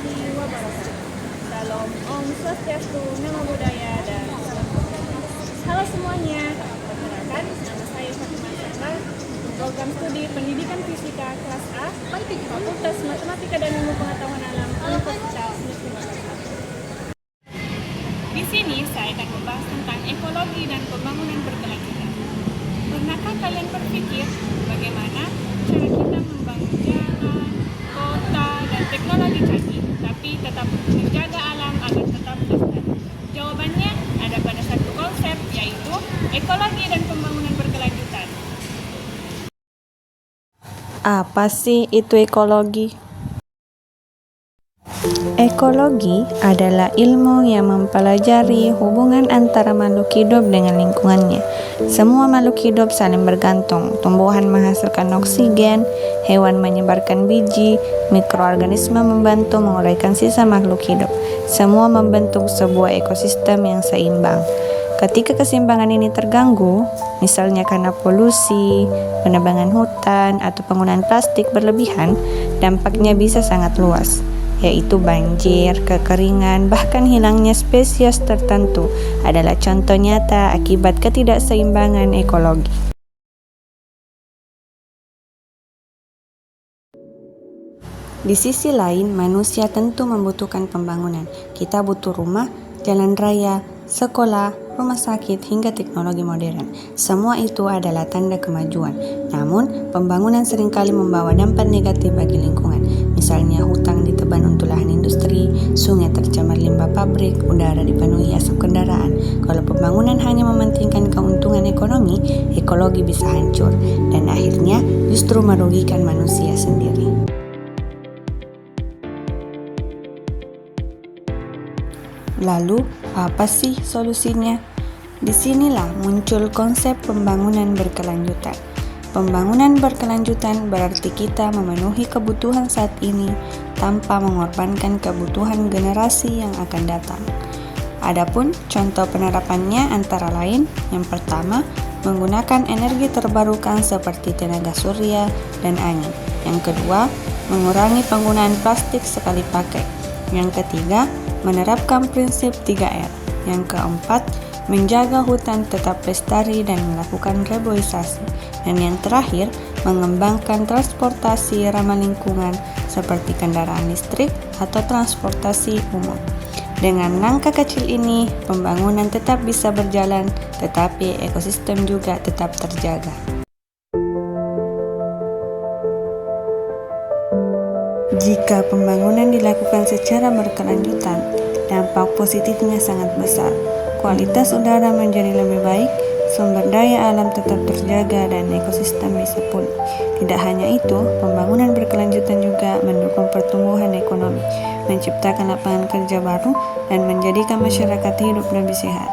warahmatullahi wabarakatuh. Salam Om Swastiastu, Namo Buddhaya, dan salam kebajikan. Halo semuanya, perkenalkan nama saya Fatimah Sandra, program studi Pendidikan Fisika kelas A, Fakultas Matematika dan Ilmu Pengetahuan Alam, Universitas Negeri Makassar. Di sini saya akan membahas tentang ekologi dan pembangunan berkelanjutan. Pernahkah kalian berpikir bagaimana cara kita membangun jalan, kota, dan teknologi canggih, tapi tetap menjaga alam agar tetap lestari? Jawabannya ada pada satu konsep, yaitu ekologi dan pembangunan berkelanjutan. Apa sih itu ekologi? Ekologi adalah ilmu yang mempelajari hubungan antara makhluk hidup dengan lingkungannya. Semua makhluk hidup saling bergantung. Tumbuhan menghasilkan oksigen, hewan menyebarkan biji, mikroorganisme membantu menguraikan sisa makhluk hidup. Semua membentuk sebuah ekosistem yang seimbang. Ketika keseimbangan ini terganggu, misalnya karena polusi, penebangan hutan, atau penggunaan plastik berlebihan, dampaknya bisa sangat luas, yaitu banjir, kekeringan, bahkan hilangnya spesies tertentu adalah contoh nyata akibat ketidakseimbangan ekologi. Di sisi lain, manusia tentu membutuhkan pembangunan. Kita butuh rumah, jalan raya, sekolah, rumah sakit, hingga teknologi modern. Semua itu adalah tanda kemajuan. Namun, pembangunan seringkali membawa dampak negatif bagi lingkungan. Misalnya hutan diteban untuk lahan industri, sungai tercemar limbah pabrik, udara dipenuhi asap kendaraan. Kalau pembangunan hanya mementingkan keuntungan ekonomi, ekologi bisa hancur dan akhirnya justru merugikan manusia sendiri. Lalu, apa sih solusinya? Disinilah muncul konsep pembangunan berkelanjutan. Pembangunan berkelanjutan berarti kita memenuhi kebutuhan saat ini tanpa mengorbankan kebutuhan generasi yang akan datang. Adapun contoh penerapannya antara lain, yang pertama, menggunakan energi terbarukan seperti tenaga surya dan angin. Yang kedua, mengurangi penggunaan plastik sekali pakai. Yang ketiga, menerapkan prinsip 3R. Yang keempat, menjaga hutan tetap lestari dan melakukan reboisasi. Dan yang terakhir, mengembangkan transportasi ramah lingkungan seperti kendaraan listrik atau transportasi umum. Dengan langkah kecil ini, pembangunan tetap bisa berjalan, tetapi ekosistem juga tetap terjaga. Jika pembangunan dilakukan secara berkelanjutan, dampak positifnya sangat besar. Kualitas udara menjadi lebih baik, sumber daya alam tetap terjaga, dan ekosistem bisa pulih. Tidak hanya itu, pembangunan berkelanjutan juga mendukung pertumbuhan ekonomi, menciptakan lapangan kerja baru, dan menjadikan masyarakat hidup lebih sehat.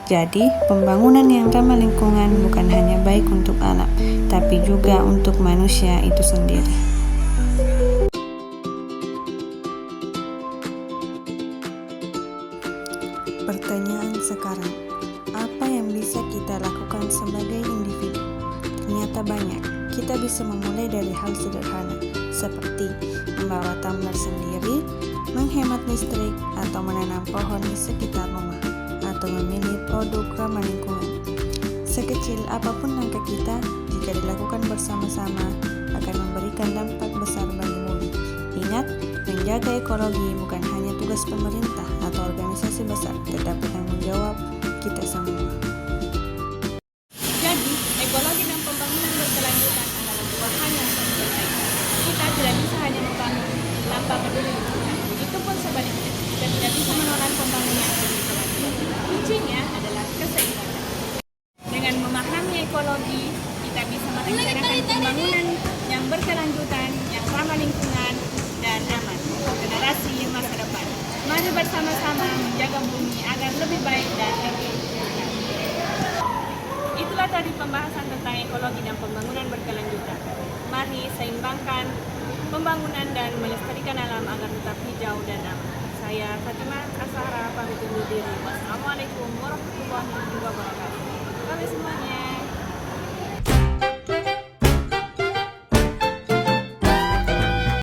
Jadi, pembangunan yang ramah lingkungan bukan hanya baik untuk alam, tapi juga untuk manusia itu sendiri. Pertanyaan sekarang, apa yang bisa kita lakukan sebagai individu? Ternyata banyak. Kita bisa memulai dari hal sederhana, seperti membawa tumbler sendiri, menghemat listrik, atau menanam pohon di sekitar rumah, atau memilih produk ramah lingkungan. Sekecil apapun langkah kita, jika dilakukan bersama-sama, akan memberikan dampak besar bagi bumi. Ingat, menjaga ekologi bukan hanya tugas pemerintah atau organisasi besar, tetapi tanggung jawab kita semua. Jadi, ekologi dan pembangunan berkelanjutan adalah bukan hanya satu berkait. Kita tidak bisa hanya membangun tanpa peduli lingkungan. Itu pun sebaliknya, kita tidak bisa menolak pembangunan yang berkelanjutan. Kuncinya adalah keseimbangan. Dengan memahami ekologi, kita bisa merencanakan pembangunan yang berkelanjutan, yang ramah lingkungan, dan aman untuk generasi masa depan. Mari bersama-sama menjaga bumi agar lebih baik dan lebih sehat. Itulah tadi pembahasan tentang ekologi dan pembangunan berkelanjutan. Mari seimbangkan pembangunan dan melestarikan alam agar tetap hijau dan aman. Saya Fatimah Asahara pamit undur diri. Wassalamualaikum warahmatullahi wabarakatuh.